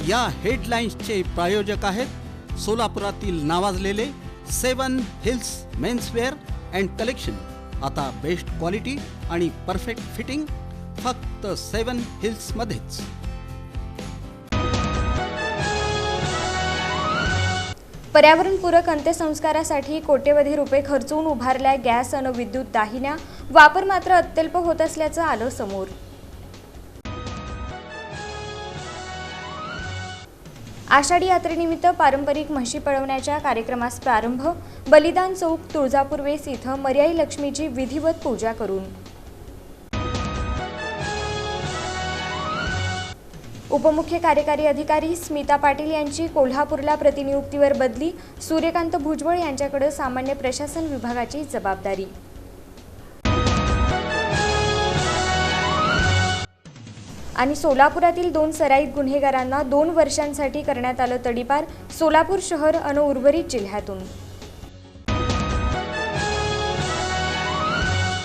या हेडलाईन्सचे प्रायोजक आहेत सोलापुरातील नावाजलेले 7 हिल्स मेन्सवेअर अँड कलेक्शन। आता बेस्ट क्वालिटी आणि परफेक्ट फिटिंग फक्त 7 हिल्स मध्येच। पर्यावरणपूरक अंत्यसंस्कारासाठी कोट्यवधी रुपये खर्चून उभारल्या गॅस आणि विद्युत दाहिन्या, वापर मात्र अत्यल्प होत असल्याचं आलं समोर। आषाढी यात्रेनिमित्त पारंपरिक म्हशी पळवण्याच्या कार्यक्रमास प्रारंभ। बलिदान चौक तुळजापूर वेस इथं मर्याई लक्ष्मीची विधिवत पूजा करून। उपमुख्य कार्यकारी अधिकारी स्मिता पाटील यांची कोल्हापूरला प्रतिनियुक्तीवर बदली। सूर्यकांत भुजबळ यांच्याकडे सामान्य प्रशासन विभागाची जबाबदारी। आणि सोलापुरातील 2 सराईत गुन्हेगारांना 2 वर्षांसाठी करण्यात आलं तडीपार। सोलापूर शहर आणि उर्वरित जिल्ह्यातून